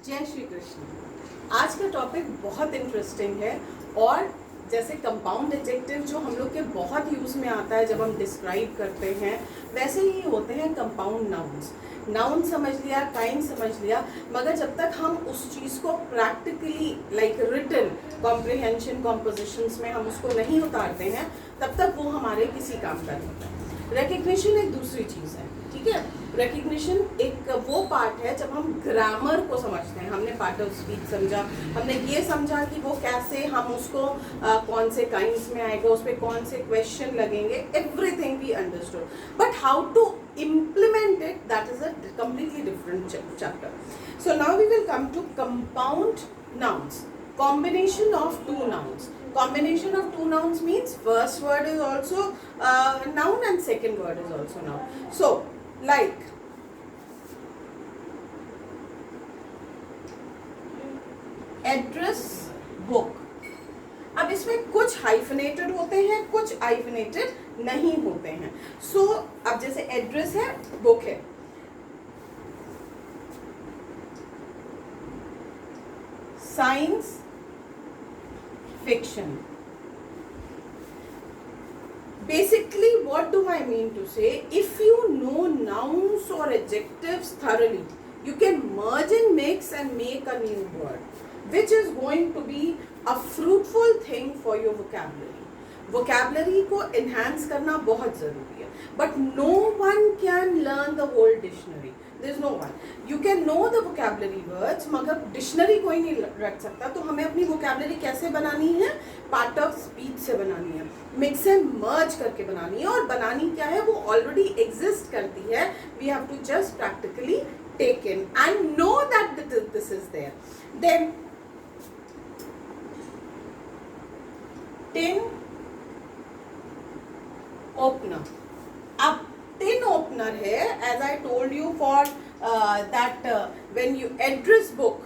जय श्री कृष्ण। आज का टॉपिक बहुत इंटरेस्टिंग है और जैसे कंपाउंड एडजेक्टिव जो हम लोग के बहुत यूज में आता है जब हम डिस्क्राइब करते हैं, वैसे ही होते हैं कंपाउंड नाउन्स। नाउन समझ लिया, काइंड समझ लिया, मगर जब तक हम उस चीज़ को practically like written comprehension compositions में हम उसको नहीं उतारते हैं, तब तक वो हमारे किसी काम का नहीं होता है। रिकग्निशन एक दूसरी चीज़ है, ठीक है। रिकग्निशन एक वो पार्ट है जब हम ग्रामर को समझते हैं। हमने पार्ट ऑफ स्पीच समझा, हमने ये समझा कि वो कैसे हम उसको कौन से काइंड्स में आएगा, उस पर कौन से क्वेश्चन लगेंगे, everything we understood. But how to implement it, that is a completely different chapter. So now we will come to compound nouns, combination of two nouns. Combination of two nouns means first word is also noun and second word is also noun. So like address book, अब इसमें कुछ hyphenated होते हैं, कुछ hyphenated नहीं होते हैं। सो अब जैसे एड्रेस है, बुक है। Science fiction. Basically, what do I mean to say? If you know nouns or adjectives thoroughly, you can merge and mix and make a new word, which is going to be a fruitful thing for your vocabulary. Vocabulary को enhance करना बहुत ज़रूरी है, but no one can learn the whole dictionary. There is no one. You can know the vocabulary words, मगर dictionary कोई नहीं रख सकता। तो हमें अपनी vocabulary कैसे बनानी है? पार्ट ऑफ स्पीच से बनानी है, मिक्स एंड मर्ज करके बनानी है। और बनानी क्या है? वो ऑलरेडी एग्जिस्ट करती है। We have to just practically take in and know that this is there. Then tin opener. अब टिन ओपनर है, as I told you for that when you address book,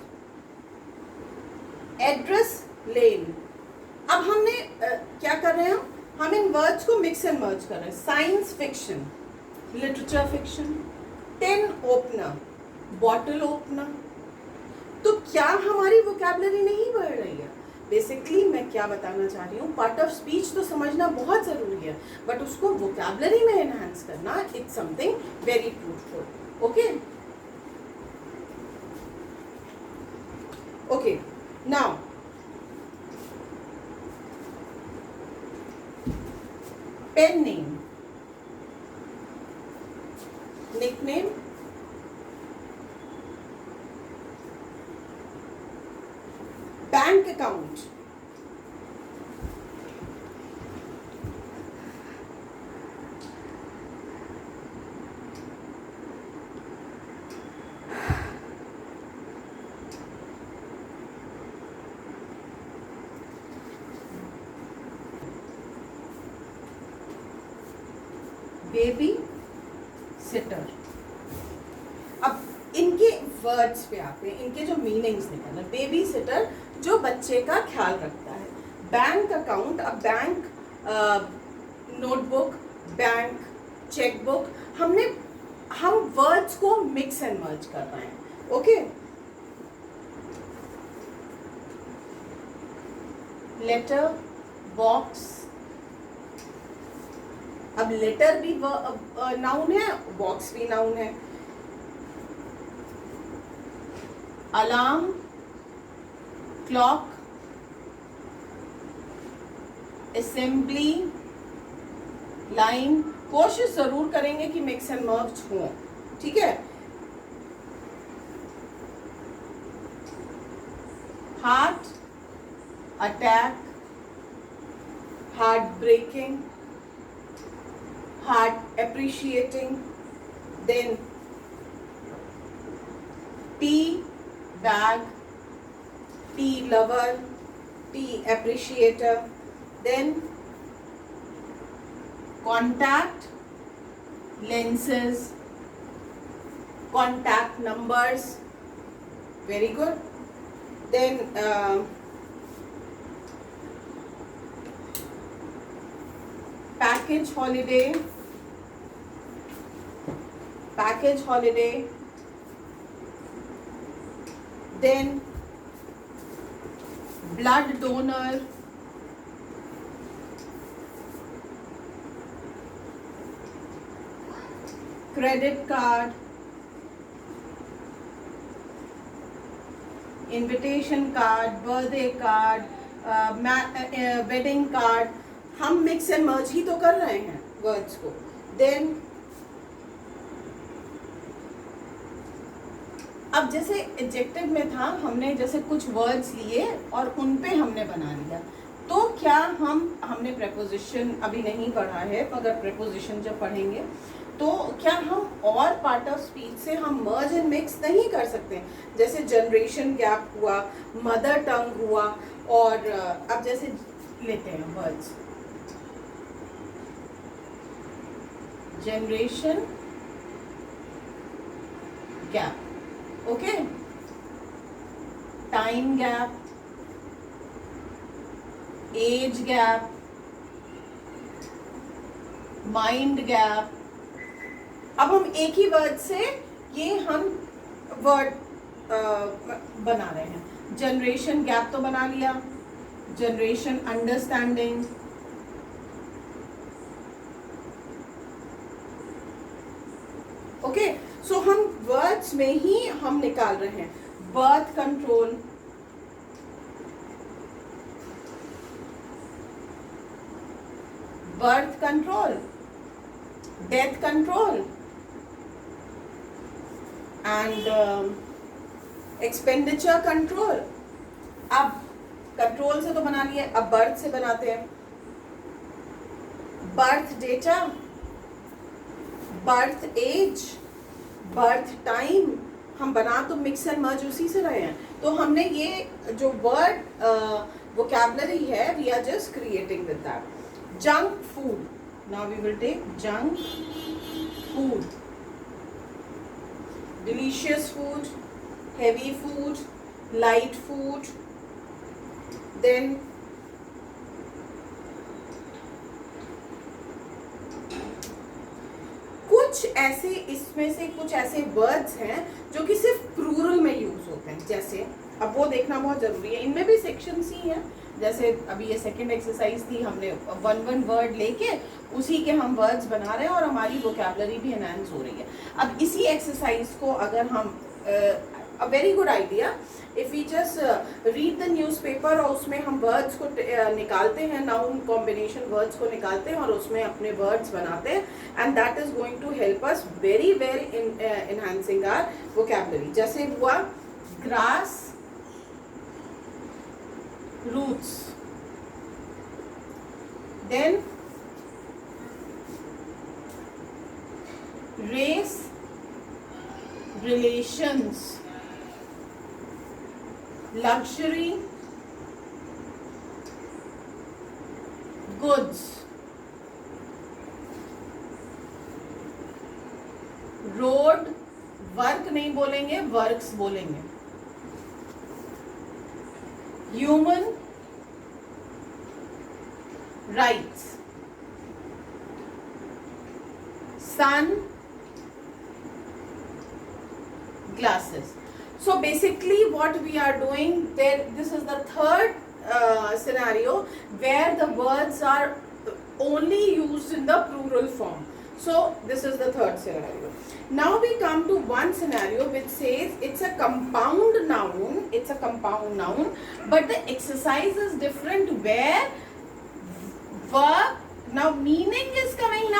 address lane. अब हमने क्या कर रहे हैं? हम इन वर्ड्स को मिक्स एंड मर्ज कर रहे हैं। Science fiction, literature fiction, tin opener, bottle opener. तो क्या हमारी वोकैबुलरी नहीं बढ़ रही है? बेसिकली मैं क्या बताना चाह रही हूँ, पार्ट ऑफ स्पीच तो समझना बहुत ज़रूरी है, बट उसको वोकैबुलरी में एनहांस करना it's something very fruitful. Okay okay, now pen name, nickname, bank account, baby sitter. अब इनके वर्ड्स पे आते हैं, इनके जो मीनिंग्स निकलना। बेबी सिटर जो बच्चे का ख्याल रखता है। बैंक अकाउंट, अब बैंक नोटबुक, बैंक चेकबुक, हम वर्ड्स को मिक्स एंड मर्ज कर रहे हैं। Okay, letter box. अब लेटर भी नाउन है, बॉक्स भी नाउन है। Alarm, clock, assembly line. कोशिश जरूर करेंगे कि मिक्स एंड मर्ज हो, ठीक है। Heart attack, heart breaking, heart appreciating, then tea bag, tea lover, tea appreciator, then contact lenses, contact numbers, very good. Then package holiday, then blood donor, credit card, invitation card, birthday card, wedding card. हम mix and मर्ज ही तो कर रहे हैं words को. Then अब जैसे adjective में था, हमने जैसे कुछ वर्ड्स लिए और उन पे हमने बना लिया. तो क्या हमने प्रेपोजिशन अभी नहीं पढ़ा है, मगर प्रेपोजिशन जब पढ़ेंगे तो क्या हम और पार्ट ऑफ स्पीच से हम मर्ज एंड मिक्स नहीं कर सकते. जैसे जनरेशन गैप हुआ, मदर टंग हुआ, और अब जैसे लेते हैं words generation gap, okay, time gap, age gap, mind gap. अब हम एक ही वर्ड से ये हम वर्ड बना रहे हैं. जनरेशन गैप तो बना लिया, जनरेशन अंडरस्टैंडिंग, ओके. सो हम वर्ड्स में ही हम निकाल रहे हैं. Birth control, birth control, death control and expenditure control. अब कंट्रोल से तो बना लिए, अब बर्थ से बनाते हैं. Birth data, birth age, birth time. हम बना तो मिक्स एंड मर्ज उसी से रहे हैं. तो हमने ये जो वर्ड वोकैबुलरी है, we are just creating with that. Junk food, now we will take junk food, delicious food, heavy food, light food, then कुछ ऐसे, इसमें से कुछ ऐसे वर्ड्स हैं जो कि सिर्फ प्लूरल में यूज होते हैं. जैसे अब वो देखना बहुत जरूरी है. इनमें भी सेक्शंस ही हैं. जैसे अभी ये सेकंड एक्सरसाइज थी, हमने वन वर्ड लेके उसी के हम वर्ड्स बना रहे हैं और हमारी वोकैबुलरी भी एनहांस हो रही है. अब इसी एक्सरसाइज को अगर हम a very good idea if we just read the newspaper और उसमें हम words को निकालते हैं, noun combination words को निकालते हैं और उसमें अपने words बनाते हैं, and that is going to help us very well in enhancing our vocabulary. जैसे हुआ grass roots, then race relations, luxury goods, road, work नहीं बोलेंगे, वर्क्स बोलेंगे. Human rights, sun glasses. So basically what we are doing there, this is the third scenario where the words are only used in the plural form. So this is the third scenario. Now we come to one scenario which says it's a compound noun, it's a compound noun, but the exercise is different where verb, now meaning is coming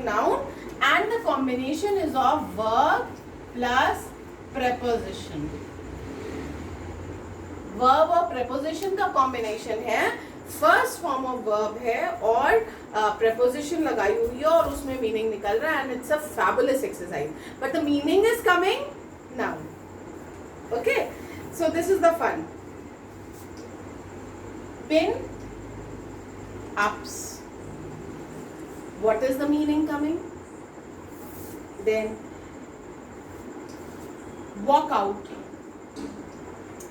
noun, and the combination is of verb plus preposition. verb और preposition का combination है. First form of verb है और preposition लगाई हुई है और उसमें मीनिंग निकल रहा है, and it's a fabulous exercise, but the meaning is coming now. Okay, so this is the fun. Pin ups, what is the meaning coming? Then walk out.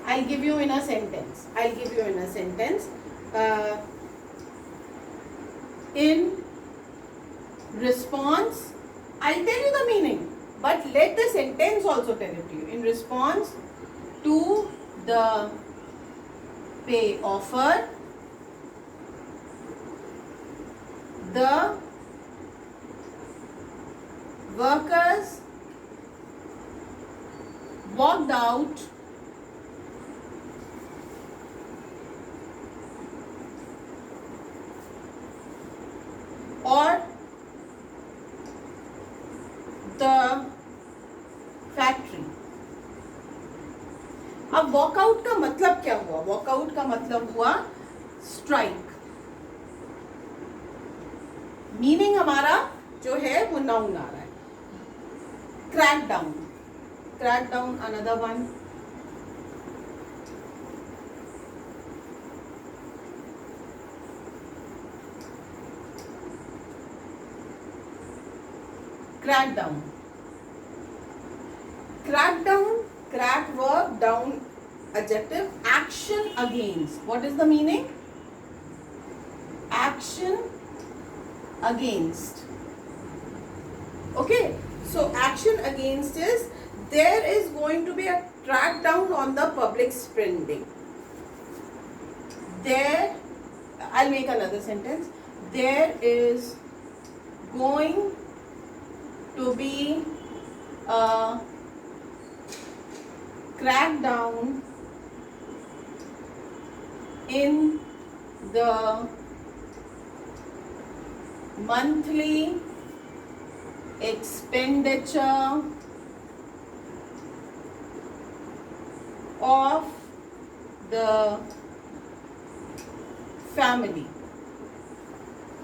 I'll give you in a sentence. In response, I'll tell you the meaning. but let the sentence also tell it to you. In response to the pay offer, the workers walked out or the factory. अब walkout का मतलब क्या हुआ? Walkout का मतलब हुआ strike. Meaning हमारा जो है वो नाउन आ रहा है. Crack down. Crack down another one. Crack down. Crack down, crack verb, down adjective, action against. What is the meaning? Action against. Okay, so action against is there is going to be a crackdown on the public spending. There, I'll make another sentence. There is going to be a crackdown in the monthly expenditure of the family.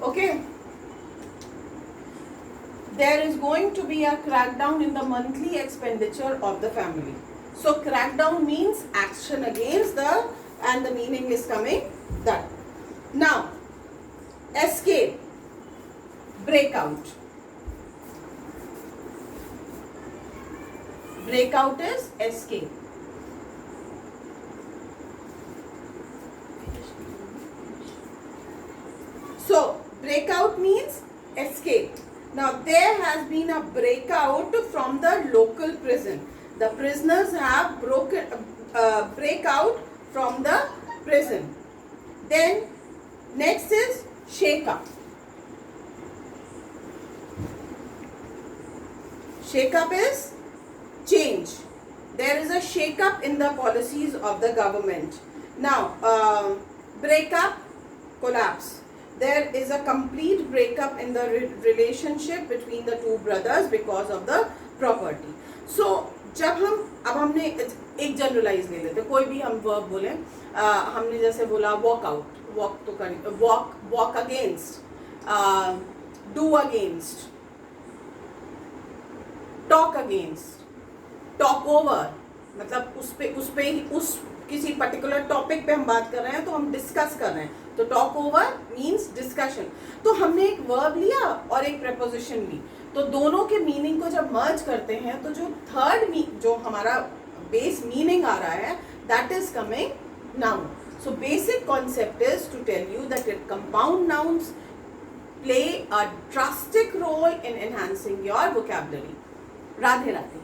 Okay, there is going to be a crackdown in the monthly expenditure of the family. So crackdown means action against the, and the meaning is coming that. Now, escape, breakout. Breakout is escape. So breakout means escape. Now there has been a breakout from the local prison. The prisoners have break out from the prison. Then next is shake up. Shake up is change. There is a shake up in the policies of the government. Now break up, collapse. There is a complete breakup in the relationship between the two brothers because of the property. So जब अब हमने एक generalise ले लेते, कोई भी हम verb बोले. हमने जैसे बोला वॉक आउट, वॉक तो कर, walk against, do against, talk against, talk over. मतलब उस पे उस किसी पर्टिकुलर टॉपिक पे हम बात कर रहे हैं तो हम डिस्कस कर रहे हैं, तो टॉक ओवर मीन्स डिस्कशन. तो हमने एक वर्ब लिया और एक प्रेपोजिशन ली, तो दोनों के मीनिंग को जब मर्ज करते हैं तो जो थर्ड जो हमारा बेस मीनिंग आ रहा है that is coming noun. So basic concept is to tell you that compound nouns play a drastic role in enhancing your vocabulary. Radhe Radhe.